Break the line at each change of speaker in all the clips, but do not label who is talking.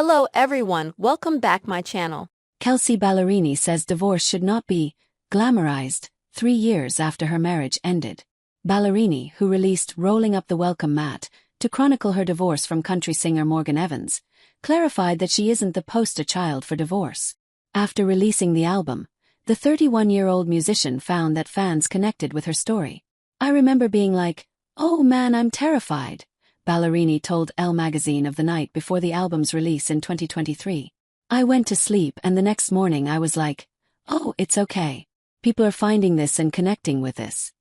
Hello everyone, welcome back my channel.
Kelsea Ballerini says divorce should not be glamorized 3 years after her marriage ended. Ballerini, who released Rolling Up the Welcome Mat to chronicle her divorce from country singer Morgan Evans, clarified that she isn't the poster child for divorce. After releasing the album, the 31-year-old musician found that fans connected with her story. "I remember being like, oh man, I'm terrified," Ballerini told Elle magazine of the night before the album's release in 2023. "I went to sleep and the next morning I was like, oh, it's okay. People are finding this and connecting with this."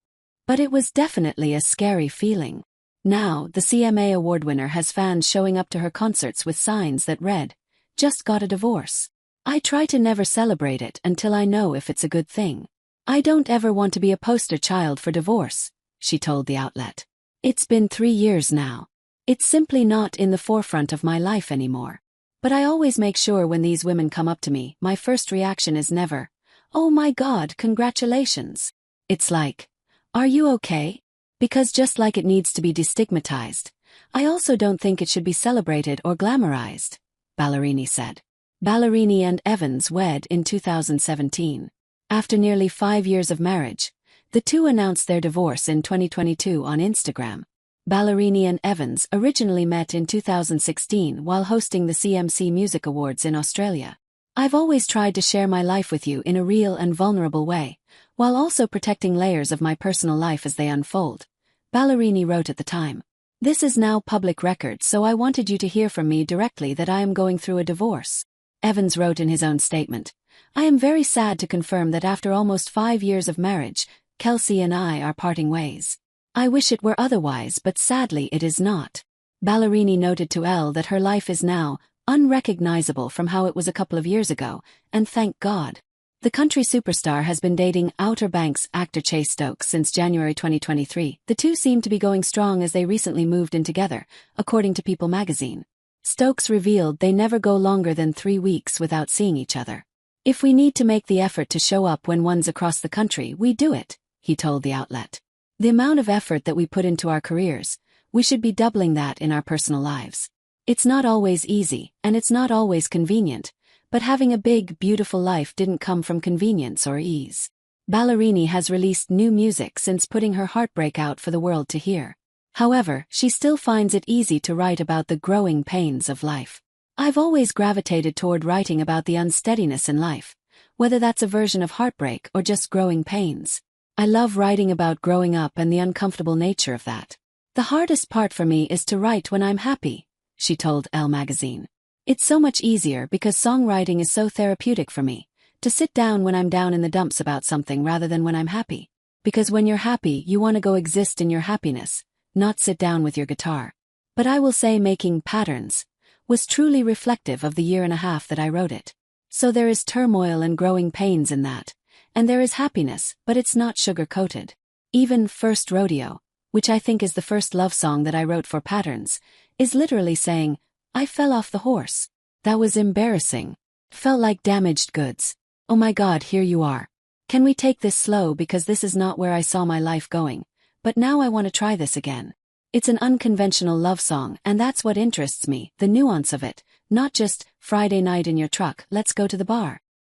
But it was definitely a scary feeling. Now, the CMA award winner has fans showing up to her concerts with signs that read, "Just got a divorce. I try to never celebrate it until I know if it's a good thing. I don't ever want to be a poster child for divorce," she told the outlet. "It's been 3 years now. It's simply not in the forefront of my life anymore. But I always make sure when these women come up to me, my first reaction is never, 'Oh my God, congratulations.' It's like, 'Are you okay?' Because just like it needs to be destigmatized, I also don't think it should be celebrated or glamorized," Ballerini said. Ballerini and Evans wed in 2017. After nearly 5 years of marriage, the two announced their divorce in 2022 on Instagram. Ballerini and Evans originally met in 2016 while hosting the CMC Music Awards in Australia. "I've always tried to share my life with you in a real and vulnerable way, while also protecting layers of my personal life as they unfold," Ballerini wrote at the time. "This is now public record, so I wanted you to hear from me directly that I am going through a divorce." Evans wrote in his own statement, "I am very sad to confirm that after almost 5 years of marriage, Kelsea and I are parting ways. I wish it were otherwise, but sadly it is not." Ballerini noted to Elle that her life is now unrecognizable from how it was a couple of years ago, and thank God. The country superstar has been dating Outer Banks actor Chase Stokes since January 2023. The two seem to be going strong as they recently moved in together, according to People magazine. Stokes revealed they never go longer than 3 weeks without seeing each other. "If we need to make the effort to show up when one's across the country, we do it," he told the outlet. "The amount of effort that we put into our careers, we should be doubling that in our personal lives. It's not always easy, and it's not always convenient, but having a big, beautiful life didn't come from convenience or ease." Ballerini has released new music since putting her heartbreak out for the world to hear. However, she still finds it easy to write about the growing pains of life. "I've always gravitated toward writing about the unsteadiness in life, whether that's a version of heartbreak or just growing pains. I love writing about growing up and the uncomfortable nature of that. The hardest part for me is to write when I'm happy," she told Elle magazine. "It's so much easier because songwriting is so therapeutic for me, to sit down when I'm down in the dumps about something rather than when I'm happy. Because when you're happy, you want to go exist in your happiness, not sit down with your guitar. But I will say making Patterns was truly reflective of the 1.5 years that I wrote it. So there is turmoil and growing pains in that. And there is happiness, but it's not sugar-coated. Even First Rodeo, which I think is the first love song that I wrote for Patterns, is literally saying, 'I fell off the horse. That was embarrassing. Felt like damaged goods. Oh my God, here you are. Can we take this slow because this is not where I saw my life going, but now I want to try this again.' It's an unconventional love song, and that's what interests me, the nuance of it, not just, 'Friday night in your truck, let's go to the bar.'